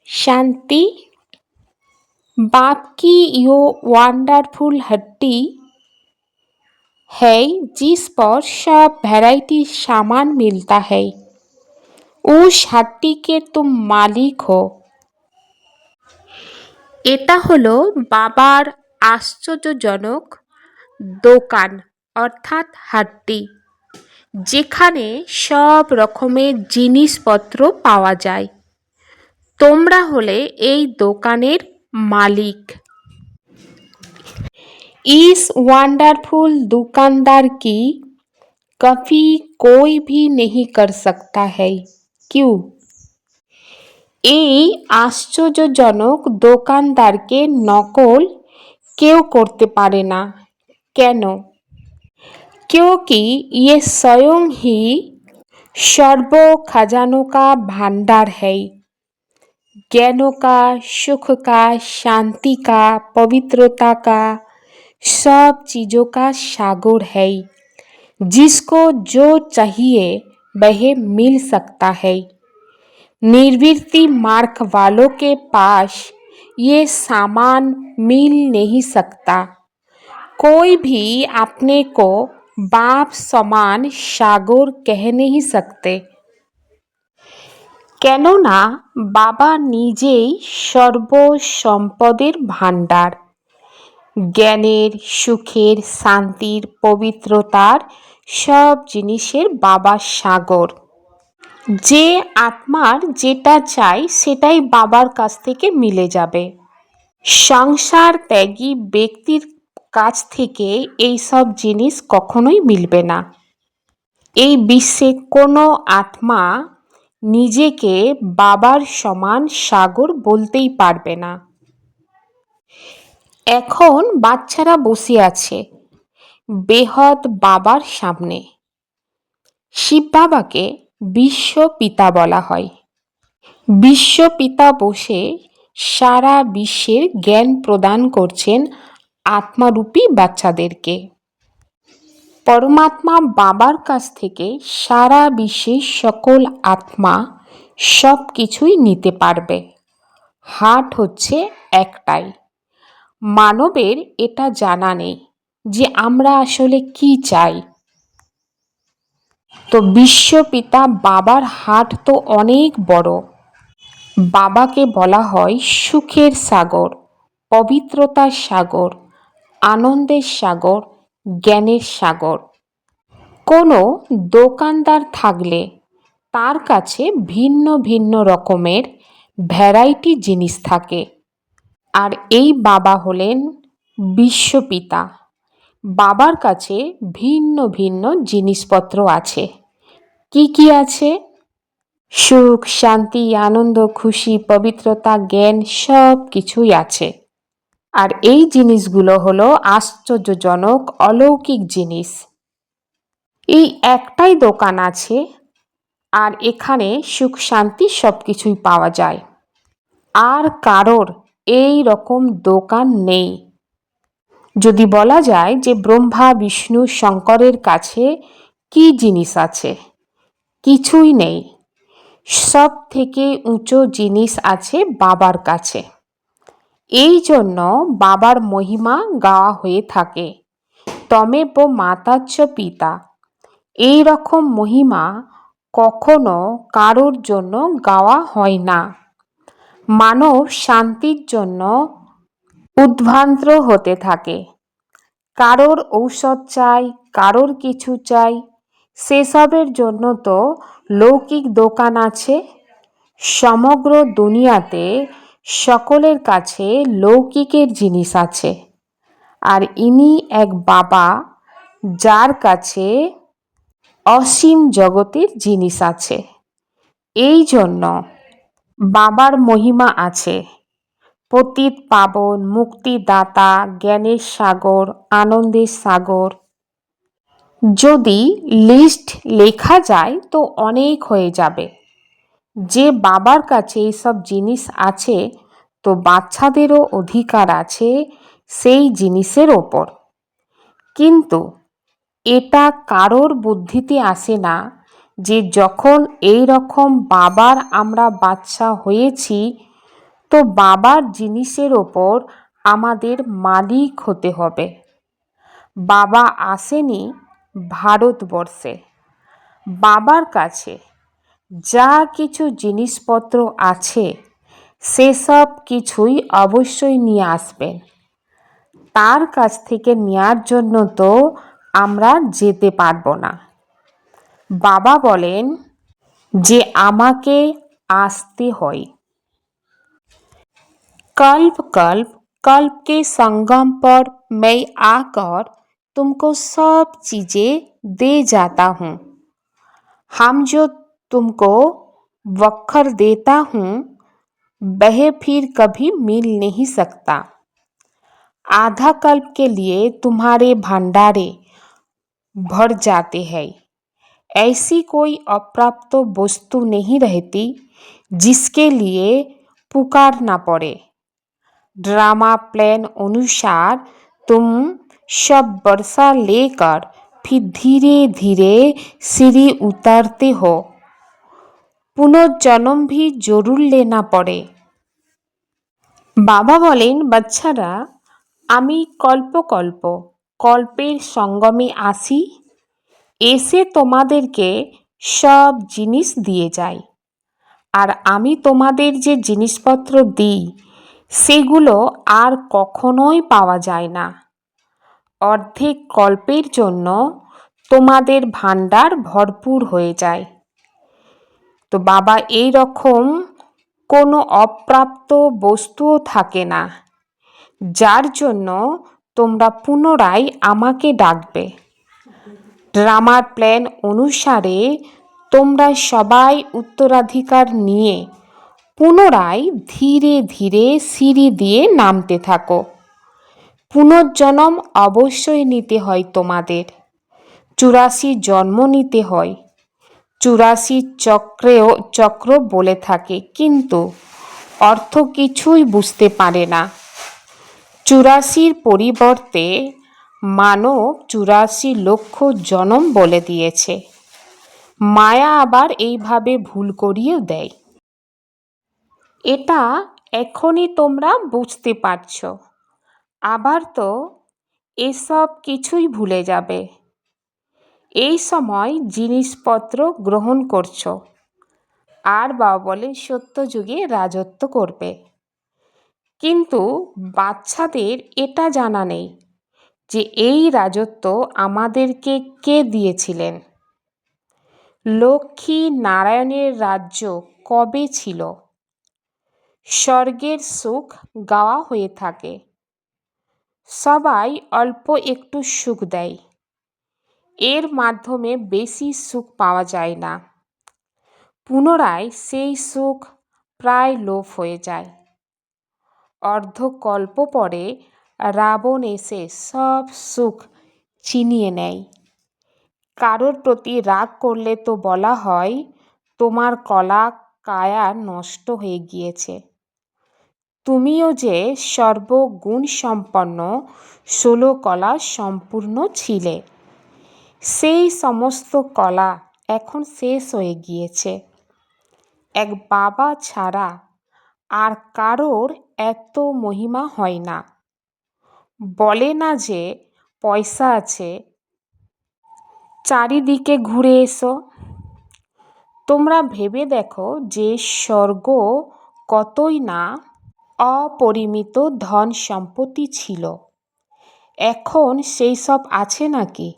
शांति। बाप की यो वंडरफुल हड्डी है जिस पर सब वैरायटी सामान मिलता है। उस हड्डी के तुम मालिक हो। এটা হলো বাবার আশ্চর্যজনক দোকান অর্থাৎ হাট্টি, যেখানে সব রকমের জিনিসপত্র পাওয়া যায়। তোমরা হলে এই দোকানের मालिक। इस वंडरफुल दुकानदार की कभी कोई भी नहीं कर सकता है। क्यों? এই আশ্চর্যজনক দোকানদারকে নকল কেউ করতে পারে না। কেন? क्योंकि ये स्वयं ही सर्व खजानों का भंडार है। ज्ञानों का, सुख का, शांति का, पवित्रता का, सब चीज़ों का सागर है। जिसको जो चाहिए वह मिल सकता है। निर्वृत्ति मार्ग वालों के पास ये सामान मिल नहीं सकता। कोई भी अपने को बाप समान सागर कह नहीं सकते। কেননা বাবা নিজেই সর্ব সম্পদের ভাণ্ডার, জ্ঞানের, সুখের, শান্তির, পবিত্রতার সব জিনিসের বাবা সাগর। যে আত্মার যেটা চাই সেটাই বাবার কাছ থেকে মিলে যাবে। সংসার ত্যাগী ব্যক্তির কাছ থেকে এই সব জিনিস কখনোই মিলবে না। এই বিশ্বে কোনো আত্মা নিজেকে বাবার সমান সাগর বলতেই পারবে না। এখন বাচ্চারা বসে আছে বেহদ বাবার সামনে। শিব বাবাকে বিশ্ব পিতা বলা হয়। বিশ্ব পিতা বসে সারা বিশ্বের জ্ঞান প্রদান করছেন আত্মারূপী বাচ্চাদেরকে। পরমাত্মা বাবার কাছ থেকে সারা বিশ্বের সকল আত্মা সব কিছুই নিতে পারবে। হাট হচ্ছে একটাই। মানবের এটা জানা নেই যে আমরা আসলে কি চাই। তো বিশ্বপিতা বাবার হাট তো অনেক বড়। বাবাকে বলা হয় সুখের সাগর, পবিত্রতার সাগর, আনন্দের সাগর, জ্ঞানের সাগর। কোনো দোকানদার থাকলে তার কাছে ভিন্ন ভিন্ন রকমের ভ্যারাইটি জিনিস থাকে। আর এই বাবা হলেন বিশ্বপিতা। বাবার কাছে ভিন্ন ভিন্ন জিনিসপত্র আছে। কি কি আছে? সুখ, শান্তি, আনন্দ, খুশি, পবিত্রতা, জ্ঞান সব কিছুই আছে। আর এই জিনিসগুলো হলো আশ্চর্যজনক অলৌকিক জিনিস। এই একটাই দোকান আছে আর এখানে সুখ শান্তি সব কিছুই পাওয়া যায়। আর কারোর এই রকম দোকান নেই। যদি বলা যায় যে ব্রহ্মা, বিষ্ণু, শঙ্করের কাছে কি জিনিস আছে? কিছুই নেই। সব থেকে উঁচু জিনিস আছে বাবার কাছে। এই জন্য বাবার মহিমা গাওয়া হয়ে থাকে। তমেব মাতাচ্চ পিতা। এই রকম মহিমা কখনো কারোর জন্য গাওয়া হয় না। মানব শান্তির জন্য উদ্ভ্রান্ত হতে থাকে। কারোর ঔষধ চাই, কারোর কিছু চাই, সেসবের জন্য তো লৌকিক দোকান আছে। সমগ্র দুনিয়াতে সকলের কাছে লৌকিকের জিনিস আছে। আর ইনি এক বাবা যার কাছে অসীম জগতের জিনিস আছে। এই জন্য বাবার মহিমা আছে। পতিত পাবন, মুক্তিদাতা, জ্ঞানের সাগর, আনন্দের সাগর। যদি লিস্ট লেখা যায় তো অনেক হয়ে যাবে। যে বাবার কাছে এইসব জিনিস আছে তো বাচ্চাদেরও অধিকার আছে সেই জিনিসের ওপর। কিন্তু এটা কারোর বুদ্ধিতে আসে না যে যখন এই রকম বাবার আমরা বাচ্চা হয়েছি তো বাবার জিনিসের ওপর আমাদের মালিক হতে হবে। বাবা আসেনি ভারতবর্ষে। বাবার কাছে যা কিছু জিনিসপত্র আছে সেসব কিছুই অবশ্যই নিয়ে আসবেন। তার কাছ থেকে নেওয়ার জন্য তো আমরা যেতে পারবো না। বাবা বলেন যে আমাকে আসতে হয়। कल्प कल्प कल्प के संगम पर मैं आकर तुमको सब चीजें दे जाता हूँ। हम जो तुमको वक्र देता हूँ वह फिर कभी मिल नहीं सकता। आधा कल्प के लिए तुम्हारे भंडारे भर जाते हैं। ऐसी कोई अप्राप्त वस्तु नहीं रहती जिसके लिए पुकारना पड़े। ड्रामा प्लान अनुसार तुम सब वर्षा लेकर फिर धीरे धीरे सीढ़ी उतारते हो। पुनर्जन्म भी जरूर लेना पड़े। বাবা বলেন, বাচ্চারা, আমি কল্প কল্প কল্পের সঙ্গমে আসি, এসে তোমাদেরকে সব জিনিস দিয়ে যাই। আর আমি তোমাদের যে জিনিসপত্র দিই সেগুলো আর কখনোই পাওয়া যায় না। অর্ধেক কল্পের জন্য তোমাদের ভাণ্ডার ভরপুর হয়ে যায়। তো বাবা এই রকম কোনো অপ্রাপ্ত বস্তুও থাকে না যার জন্য তোমরা পুনরায় আমাকে ডাকবে। ড্রামার প্ল্যান অনুসারে তোমরা সবাই উত্তরাধিকার নিয়ে পুনরায় ধীরে ধীরে সিঁড়ি দিয়ে নামতে থাকো। পুনর্জন্ম অবশ্যই নিতে হয় তোমাদের। 84 জন্ম নিতে হয়। 84 চক্র বলে থাকে, কিন্তু অর্থ কিছুই বুঝতে পারে না। 84 পরিবর্তে মানব 84 লক্ষ জন্ম বলে দিয়েছে। মায়া আবার এইভাবে ভুল করিয়েও দেয়। এটা এখনই তোমরা বুঝতে পারছ, আবার তো এসব কিছুই ভুলে যাবে। এই সময় জিনিসপত্র গ্রহণ করছো, আর বাবা বলেন সত্যযুগে রাজত্ব করবে। কিন্তু বাচ্চাদের এটা জানা নেই যে এই রাজত্ব আমাদেরকে কে দিয়েছিলেন। লক্ষ্মী নারায়ণের রাজ্য কবে ছিল? স্বর্গের সুখ গাওয়া হয়ে থাকে। সবাই অল্প একটু সুখ দেয়, এর মাধ্যমে বেশি সুখ পাওয়া যায় না। পুনরায় সেই সুখ প্রায় লোপ হয়ে যায়। অর্ধকল্প পরে রাবণ এসে সব সুখ ছিনিয়ে নেয়। কারোর প্রতি রাগ করলে তো বলা হয় তোমার কলা কায়া নষ্ট হয়ে গিয়েছে। তুমিও যে সর্বগুণ সম্পন্ন 16 কলা সম্পূর্ণ ছিলে, সেই সমস্ত কলা এখন শেষ হয়ে গিয়েছে। এক বাবা ছাড়া আর কারোর এত মহিমা হয় না। বলে না যে পয়সা আছে, চারিদিকে ঘুরে এসো। তোমরা ভেবে দেখো যে স্বর্গ কতই না অপরিমিত ধন সম্পত্তি ছিল, এখন সেই সব আছে নাকি?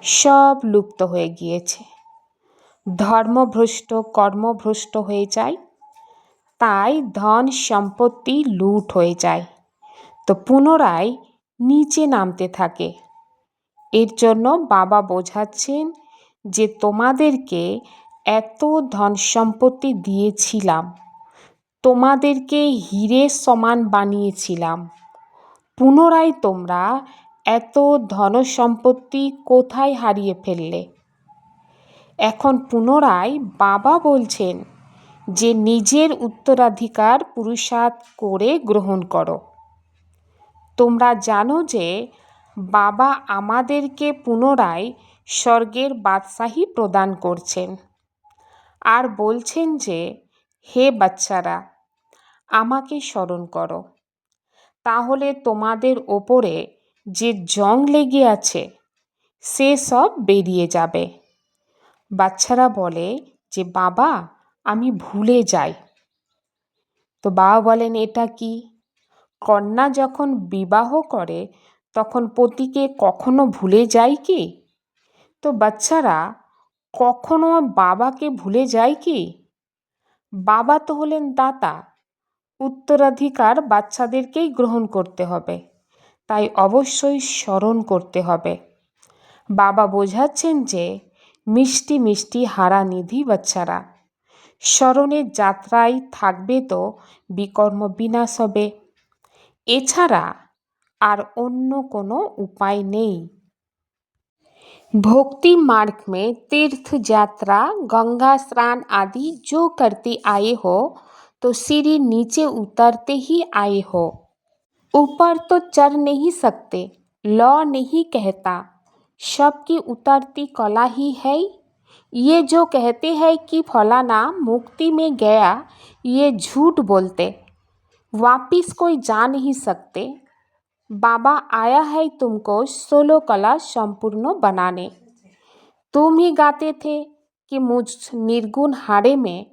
সব লুপ্ত হয়ে গিয়েছে। ধর্মভ্রষ্ট কর্মভ্রষ্ট হয়ে যায়, তাই ধন সম্পত্তি লুট হয়ে যায়, তো পুনরায় নিচে নামতে থাকে। এর জন্য বাবা বোঝাচ্ছেন যে তোমাদেরকে এত ধন সম্পত্তি দিয়েছিলাম, তোমাদেরকে হীরের সমান বানিয়েছিলাম, পুনরায় তোমরা এত ধন সম্পত্তি কোথায় হারিয়ে ফেললে? এখন পুনরায় বাবা বলছেন যে নিজের উত্তরাধিকার পুরুষার্থ করে গ্রহণ করো। তোমরা জানো যে বাবা আমাদেরকে পুনরায় স্বর্গের বাদশাহী প্রদান করছেন আর বলছেন যে হে বাচ্চারা, আমাকে স্মরণ করো, তাহলে তোমাদের ওপরে যে জং লেগে আছে সে সব বেরিয়ে যাবে। বাচ্চারা বলে যে বাবা আমি ভুলে যাই। তো বাবা বলেন এটা কি? কন্যা যখন বিবাহ করে তখন পতিকে কখনো ভুলে যায় কি? তো বাচ্চারা কখনো বাবাকে ভুলে যায় কি? বাবা তো হলেন দাতা, উত্তরাধিকার বাচ্চাদেরকেই গ্রহণ করতে হবে, তাই অবশ্যই স্মরণ করতে হবে। বাবা বোঝাচ্ছেন যে মিষ্টি মিষ্টি হারানিধি বাচ্চারা, স্মরণের যাত্রায় থাকবে তো বিকর্ম বিনাশ হবে, এছাড়া আর অন্য কোনো উপায় নেই। भक्ति मार्ग में तीर्थ यात्रा, गंगा स्नान आदि जो करते आए हो तो सीढ़ी नीचे उतरते ही आए हो, ऊपर तो चढ़ नहीं सकते। लॉ नहीं कहता सबकी उतरती कला ही है। ये जो कहते हैं कि फलाना मुक्ति में गया, ये झूठ बोलते, वापिस कोई जा नहीं सकते। बाबा आया है तुमको 16 कला संपूर्ण बनाने। तुम ही गाते थे कि मुझ निर्गुण हारे में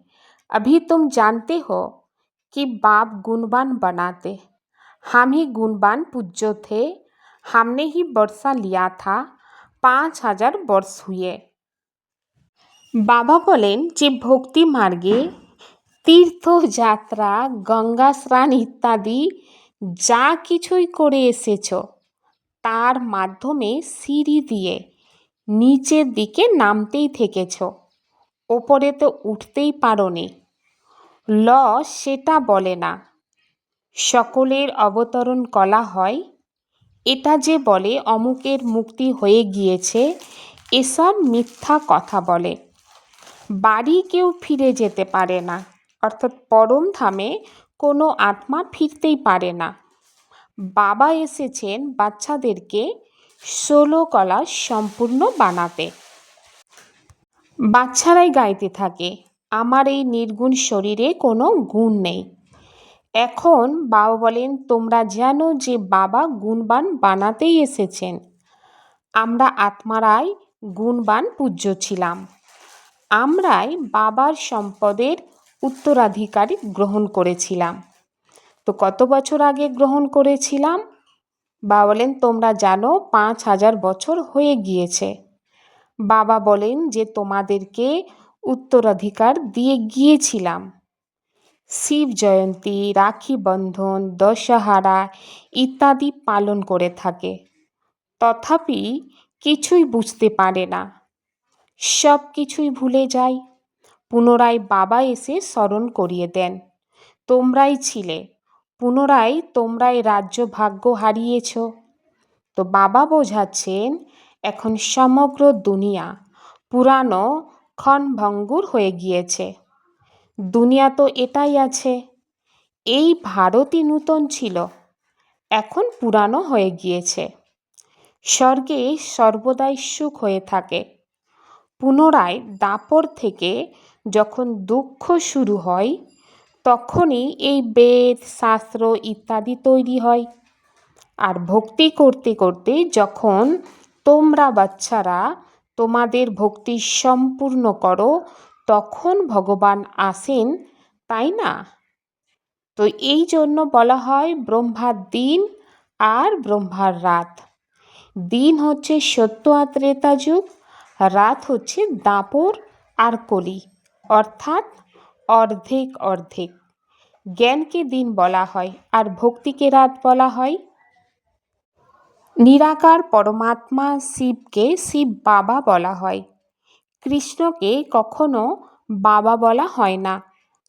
अभी तुम जानते हो कि बाप गुणवान बनाते। हम ही गुणवान पूज्य थे, हमने ही वर्षा लिया था, 5000 वर्ष हुए। বাবা বলেন যে ভক্তি মার্গে তীর্থযাত্রা, গঙ্গা স্নান ইত্যাদি যা কিছুই করে এসেছ তার মাধ্যমে সিঁড়ি দিয়ে নিচের দিকে নামতেই থেকেছ, ওপরে তো উঠতেই পারোনি। ল সেটা বলে না সকলের অবতরণ কলা হয়। এটা যে বলে অমুকের মুক্তি হয়ে গিয়েছে, এসব মিথ্যা কথা বলে। বাড়ি কেউ ফিরে যেতে পারে না, অর্থাৎ পরম ধামে কোনো আত্মা ফিরতেই পারে না। বাবা এসেছেন বাচ্চাদেরকে 16 কলা সম্পূর্ণ বানাতে। বাচ্চারাই গাইতে থাকে আমার এই নির্গুণ শরীরে কোনো গুণ নেই। এখন বাবা বলেন তোমরা জানো যে বাবা গুণবান বানাতেই এসেছেন। আমরা আত্মারাই গুণবান পূজ্য ছিলাম, আমরাই বাবার সম্পদের উত্তরাধিকারী গ্রহণ করেছিলাম। তো কত বছর আগে গ্রহণ করেছিলাম? বাবা বলেন তোমরা জানো 5000 বছর হয়ে গিয়েছে। বাবা বলেন যে তোমাদেরকে উত্তরাধিকার দিয়ে গিয়েছিলাম। শিব জয়ন্তী, রাখি বন্ধন, দশহারা ইত্যাদি পালন করে থাকে, তথাপি কিছুই বুঝতে পারে না, সব কিছুই ভুলে যায়। পুনরায় বাবা এসে স্মরণ করিয়ে দেন তোমরাই ছিলে, পুনরায় তোমরাই রাজ্য ভাগ্য হারিয়েছ। তো বাবা বোঝাচ্ছেন এখন সমগ্র দুনিয়া পুরানো ক্ষণভঙ্গুর হয়ে গিয়েছে। দুনিয়া তো এটাই আছে, এই ভারতই নূতন ছিল, এখন পুরানো হয়ে গিয়েছে। স্বর্গে সর্বদাই সুখ হয়ে থাকে। পুনরায় দাপর থেকে যখন দুঃখ শুরু হয় তখনই এই বেদ শাস্ত্র ইত্যাদি তৈরি হয়। আর ভক্তি করতে করতে যখন তোমরা বাচ্চারা তোমাদের ভক্তি সম্পূর্ণ করো তখন ভগবান আসেন, তাই না? তো এই জন্য বলা হয় ব্রহ্মার দিন আর ব্রহ্মার রাত। দিন হচ্ছে সত্য আর ত্রেতা যুগ, রাত হচ্ছে দাপর আর কলি, অর্থাৎ অর্ধেক অর্ধেক। জ্ঞানকে দিন বলা হয় আর ভক্তিকে রাত বলা হয়। নিরাকার পরমাত্মা শিবকে শিব বাবা বলা হয়, কৃষ্ণকে কখনো বাবা বলা হয় না,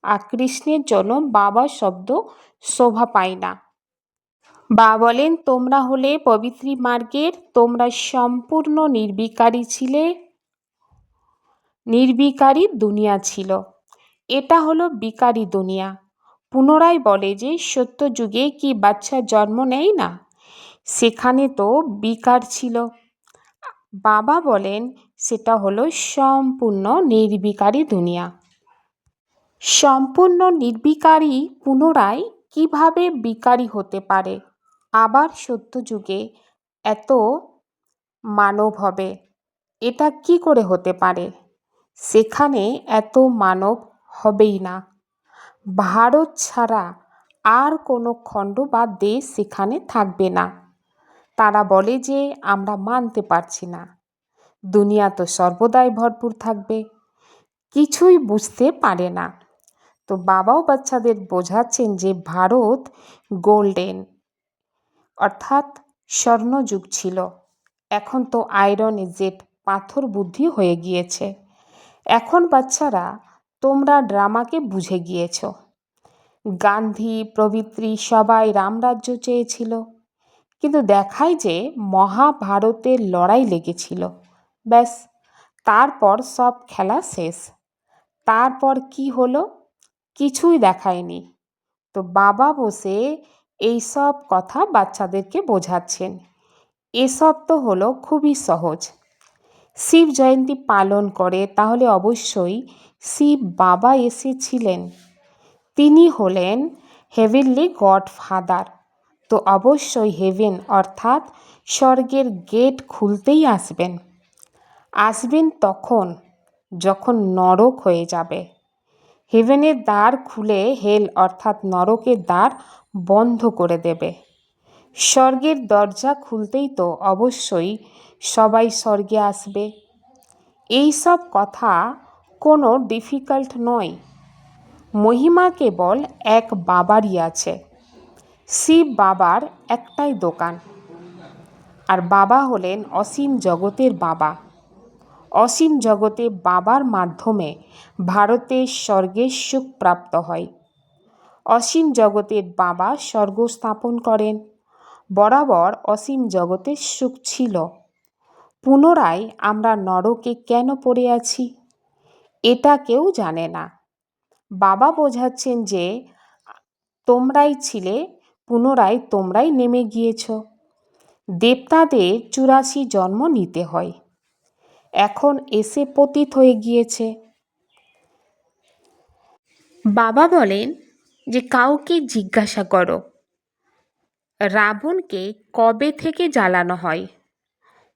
আর কৃষ্ণের জন্য বাবা শব্দ শোভা পায় না। বাবা বলেন তোমরা হলে পবিত্রী মার্গের, তোমরা সম্পূর্ণ নির্বিকারী ছিলে, নির্বিকারী দুনিয়া ছিল, এটা হলো বিকারী দুনিয়া। পুনরায় বলে যে সত্য যুগে কি বাচ্চা জন্ম নেয় না, সেখানে তো বিকার ছিল। বাবা বলেন সেটা হলো সম্পূর্ণ নির্বিকারী দুনিয়া। সম্পূর্ণ নির্বিকারী পুনরায় কিভাবে বিকারী হতে পারে? আবার সত্যযুগে এত মানব হবে, এটা কি করে হতে পারে? সেখানে এত মানব হবেই না। ভারত ছাড়া আর কোনো খণ্ড বা দেশ সেখানে থাকবে না। তারা বলে যে আমরা মানতে পারছি না, দুনিয়া তো সর্বদাই ভরপুর থাকবে। কিছুই বুঝতে পারে না। তো বাবাও বাচ্চাদের বোঝাচ্ছেন যে ভারত গোল্ডেন, অর্থাৎ স্বর্ণযুগ ছিল। এখন তো আয়রন এজেড, পাথর বুদ্ধি হয়ে গিয়েছে। এখন বাচ্চারা তোমরা ড্রামাকে বুঝে গিয়েছ। গান্ধী প্রভৃতি সবাই রামরাজ্য চেয়েছিল, কিন্তু দেখায় যে মহাভারতের লড়াই লেগেছিল। ব্যাস, তারপর সব খেলা শেষ। তারপর কি হলো? কিছুই দেখায়নি। তো বাবা বসে এই সব কথা বাচ্চাদেরকে বোঝাচ্ছেন। এসব তো হলো খুবই সহজ। শিব জয়ন্তী পালন করে, তাহলে অবশ্যই শিব বাবা এসেছিলেন। তিনি হলেন হেভেনলি গডফাদার। তো অবশ্যই হেভেন অর্থাৎ স্বর্গের গেট খুলতেই আসবেন। আসবেন তখন যখন নরক হয়ে যাবে। হেভেনের দ্বার খুলে হেল অর্থাৎ নরকের দ্বার বন্ধ করে দেবে। স্বর্গের দরজা খুলতেই তো অবশ্যই সবাই স্বর্গে আসবে। এই সব কথা কোনো ডিফিকাল্ট নয়। মহিমা কেবল এক বাবারই আছে। শিব বাবার একটাই দোকান, আর বাবা হলেন অসীম জগতের বাবা। অসীম জগতে বাবার মাধ্যমে ভারতের স্বর্গের সুখ প্রাপ্ত হয়। অসীম জগতের বাবা স্বর্গ স্থাপন করেন। বরাবর অসীম জগতের সুখ ছিল। পুনরায় আমরা নরকে কেন পড়ে আছি, এটা কেউ জানে না। বাবা বোঝাচ্ছেন যে তোমরাই ছিলে, পুনরায় তোমরাই নেমে গিয়েছ। দেবতাদের 84 জন্ম নিতে হয়, এখন এসে পতিত হয়ে গিয়েছে। বাবা বলেন যে কাউকে জিজ্ঞাসা করো রাবণকে কবে থেকে জ্বালানো হয়,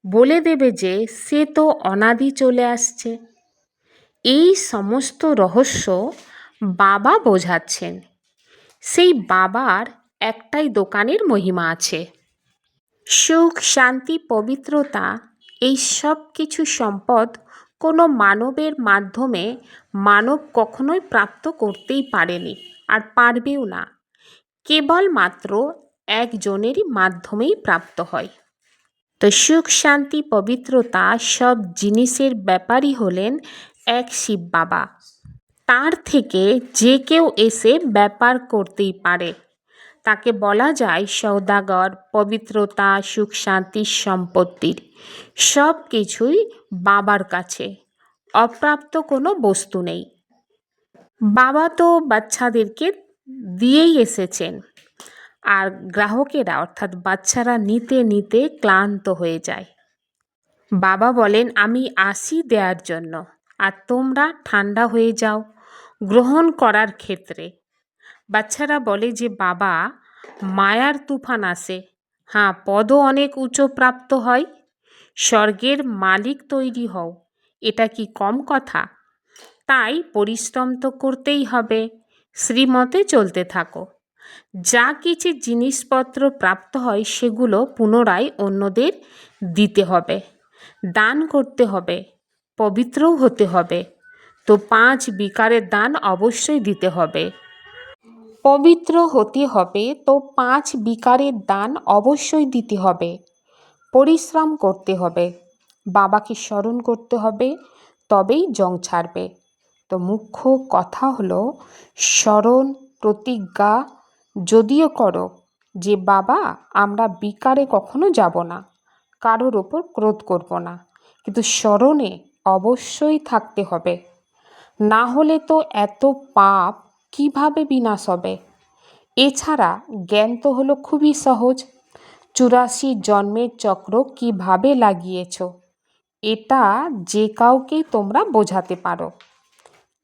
বলে দেবে যে সে তো অনাদি চলে আসছে। এই সমস্ত রহস্য বাবা বোঝাচ্ছেন। সেই বাবার একটাই দোকানের মহিমা আছে। সুখ, শান্তি, পবিত্রতা, এই সব কিছু সম্পদ কোনো মানবের মাধ্যমে মানব কখনোই প্রাপ্ত করতেই পারেনি, আর পারবেও না। কেবলমাত্র একজনেরই মাধ্যমেই প্রাপ্ত হয়। তো সুখ, শান্তি, পবিত্রতা সব জিনিসের ব্যাপারই হলেন এক শিব বাবা। তার থেকে যে কেউ এসে ব্যাপার করতেই পারে। তাকে বলা যায় সওদাগর। পবিত্রতা, সুখ, শান্তি, সম্পত্তির সব কিছুই বাবার কাছে। অপ্রাপ্ত কোনো বস্তু নেই। বাবা তো বাচ্চাদেরকে দিয়েই এসেছেন, আর গ্রাহকেরা অর্থাৎ বাচ্চারা নিতে নিতে ক্লান্ত হয়ে যায়। বাবা বলেন আমি আসি দেওয়ার জন্য, আর তোমরা ঠান্ডা হয়ে যাও গ্রহণ করার ক্ষেত্রে। বাচ্চারা বলে যে বাবা, মায়ার তুফান আসে, হ্যাঁ পদও অনেক উঁচু প্রাপ্ত হয়, স্বর্গের মালিক তৈরি হও, এটা কি কম কথা? তাই পরিশ্রম তো করতেই হবে, শ্রীমতে চলতে থাকো। যা কিছু জিনিসপত্র প্রাপ্ত হয় সেগুলো পুনরায় অন্যদের দিতে হবে, দান করতে হবে, পবিত্রও হতে হবে। তো 5 বিকারের দান অবশ্যই দিতে হবে। পবিত্র হতে হবে তো 5 বিকারের দান অবশ্যই দিতে হবে। পরিশ্রম করতে হবে, বাবাকে স্মরণ করতে হবে, তবেই জং ছাড়বে। তো মুখ্য কথা হলো স্মরণ, প্রতিজ্ঞা যদিও করো যে বাবা আমরা বিকারে কখনো যাব না, কারোর ওপর ক্রোধ করব না, কিন্তু স্মরণে অবশ্যই থাকতে হবে। না হলে তো এত পাপ কিভাবে বিনাশ হবে? এছাড়া জ্ঞান তো হলো খুবই সহজ। 84 জন্মের চক্র কিভাবে লাগিয়েছ, এটা যে কাউকে তোমরা বোঝাতে পারো।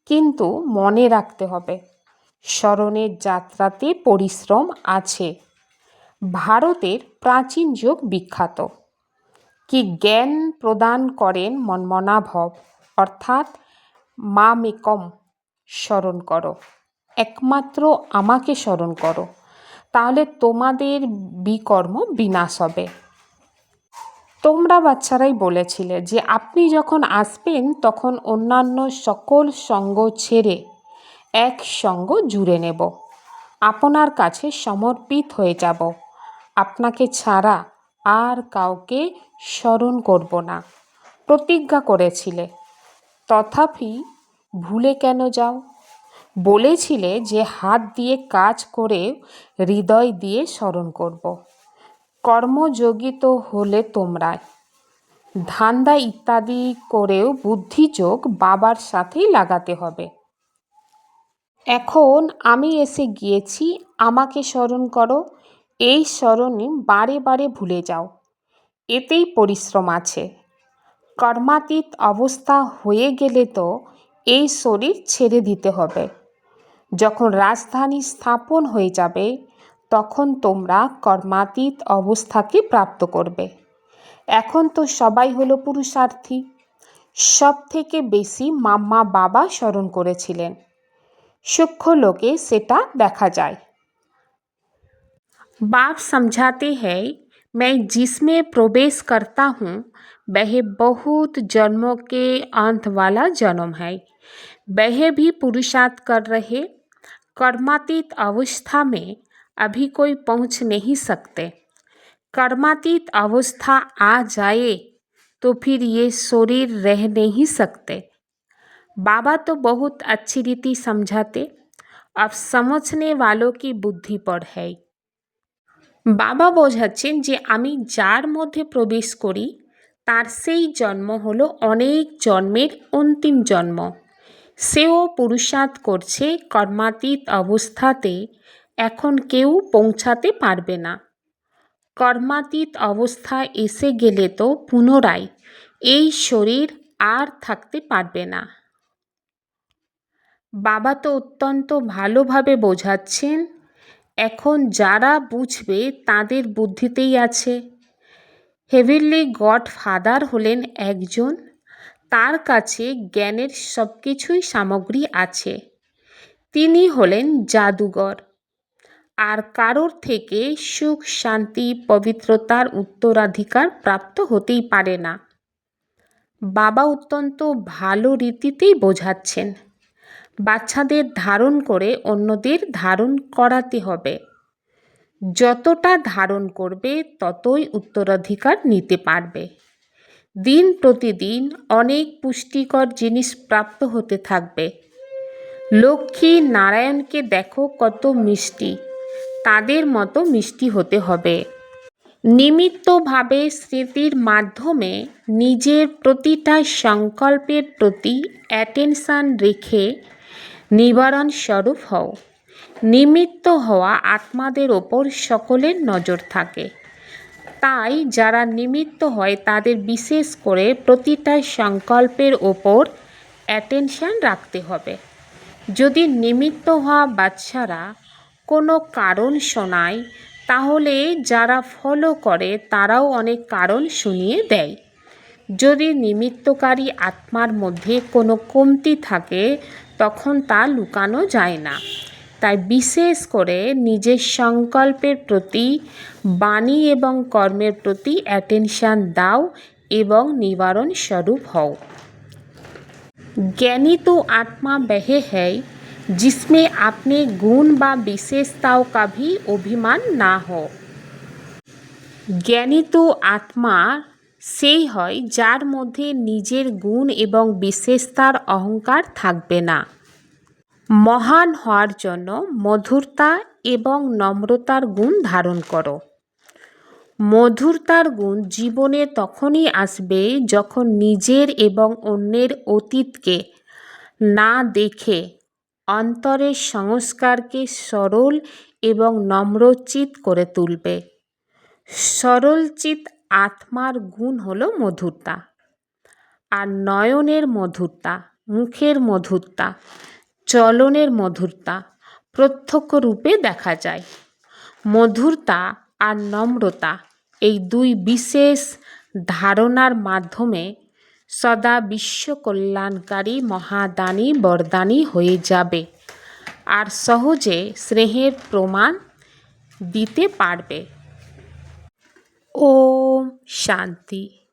কিন্তু মনে রাখতে হবে স্মরণের যাত্রাতে পরিশ্রম আছে। ভারতের প্রাচীন যোগ বিখ্যাত কি জ্ঞান প্রদান করেন মন্মনাভব, অর্থাৎ মামেকম স্মরণ করো, একমাত্র আমাকে স্মরণ করো, তাহলে তোমাদের বিকর্ম বিনাশ হবে। তোমরা বাচ্চারাই বলেছিলে যে আপনি যখন আসবেন তখন অন্যান্য সকল সঙ্গ ছেড়ে এক সঙ্গ জুড়ে নেব, আপনার কাছে সমর্পিত হয়ে যাব, আপনাকে ছাড়া আর কাউকে স্মরণ করব না প্রতিজ্ঞা করেছিলে। তথাপি ভুলে কেন যাও? বলেছিলে যে হাত দিয়ে কাজ করে হৃদয় দিয়ে স্মরণ করব। কর্মযোগী তো হলে তোমরাই, ধান্দা ইত্যাদি করেও বুদ্ধিযোগ বাবার সাথেই লাগাতে হবে। এখন আমি এসে গিয়েছি, আমাকে স্মরণ করো, এই স্মরণে বারে বারে ভুলে যাও, এতেই পরিশ্রম আছে। কর্মাতীত অবস্থা হয়ে গেলে তো এই শরীর ছেড়ে দিতে হবে। যখন রাজধানী স্থাপন হয়ে যাবে তখন তোমরা কর্মাতীত অবস্থাকে প্রাপ্ত করবে। এখন তো সবাই হলো পুরুষার্থী। সব থেকে বেশি মাম্মা বাবা স্মরণ করেছিলেন, সূক্ষ্ম লোকে সেটা দেখা যায়। बाप समझाते हैं मैं जिसमें प्रवेश करता हूँ वह बहुत जन्मों के अंत वाला जन्म है। वह भी पुरुषार्थ कर रहे, कर्मातीत अवस्था में अभी कोई पहुँच नहीं सकते। कर्मातीत अवस्था आ जाए तो फिर ये शरीर रह नहीं सकते। बाबा तो बहुत अच्छी रीति समझाते, अब समझने वालों की बुद्धि पर है। বাবা বোঝাচ্ছেন যে আমি যার মধ্যে প্রবেশ করি তার সেই জন্ম হলো অনেক জন্মের অন্তিম জন্ম। সেও পুরুষার্থ করছে কর্মাতীত অবস্থাতে এখন কেউ পৌঁছাতে পারবে না। কর্মাতীত অবস্থা এসে গেলে তো পুনরায় এই শরীর আর থাকতে পারবে না। বাবা তো অত্যন্ত ভালোভাবে বোঝাচ্ছেন, এখন যারা বুঝবে তাদের বুদ্ধিতেই আছে। হেভেনলি গড ফাদার হলেন একজন, তার কাছে জ্ঞানের সব কিছুই সামগ্রী আছে। তিনি হলেন জাদুঘর, আর কারোর থেকে সুখ শান্তি পবিত্রতার উত্তরাধিকার প্রাপ্ত হতেই পারে না। বাবা অত্যন্ত ভালো রীতিতেই বোঝাচ্ছেন, বাচ্চাদের ধারণ করে অন্যদের ধারণ করাতে হবে। যতটা ধারণ করবে ততই উত্তরাধিকার নিতে পারবে। দিন প্রতিদিন অনেক পুষ্টিকর জিনিস প্রাপ্ত হতে থাকবে। লক্ষ্মী নারায়ণকে দেখো কত মিষ্টি, তাদের মতো মিষ্টি হতে হবে। নিমিত্তভাবে স্মৃতির মাধ্যমে নিজের প্রতিটা সংকল্পের প্রতি অ্যাটেনশন রেখে নিবারণ স্বরূপ হও। নিমিত্ত হওয়া আত্মাদের ওপর সকলের নজর থাকে, তাই যারা নিমিত্ত হয় তাদের বিশেষ করে প্রতিটা সংকল্পের ওপর অ্যাটেনশন রাখতে হবে। যদি নিমিত্ত হওয়া বাচ্চারা কোনো কারণ শোনায় তাহলে যারা ফলো করে তারাও অনেক কারণ শুনিয়ে দেয়। যদি নিমিত্তকারী আত্মার মধ্যে কোনো কমতি থাকে তখন তা লুকানো যায় না। তাই বিশেষ করে নিজের সংকল্পের প্রতি, বাণী এবং কর্মের প্রতি অ্যাটেনশন দাও এবং নিবারণ স্বরূপ হও। ज्ञानी तो आत्मा वह है जिसमें अपने गुण व विशेषताओं का भी अभिमान ना हो। জ্ঞানী তো আত্মা সেই হয় যার মধ্যে নিজের গুণ এবং বিশেষতার অহংকার থাকবে না। মহান হওয়ার জন্য মধুরতা এবং নম্রতার গুণ ধারণ করো। মধুরতার গুণ জীবনে তখনই আসবে যখন নিজের এবং অন্যের অতীতকে না দেখে অন্তরের সংস্কারকে সরল এবং নম্রচিত করে তুলবে। সরলচিত আত্মার গুণ হলো মধুরতা, আর নয়নের মধুরতা মুখের মধুরতা, চলনের মধুরতা প্রত্যক্ষ রূপে দেখা যায়। মধুরতা আর নম্রতা এই দুই বিশেষ ধারণার মাধ্যমে সদা বিশ্ব কল্যাণকারী মহাদানী বরদানী হয়ে যাবে আর সহজে স্নেহের প্রমাণ দিতে পারবে। ওম শান্তি।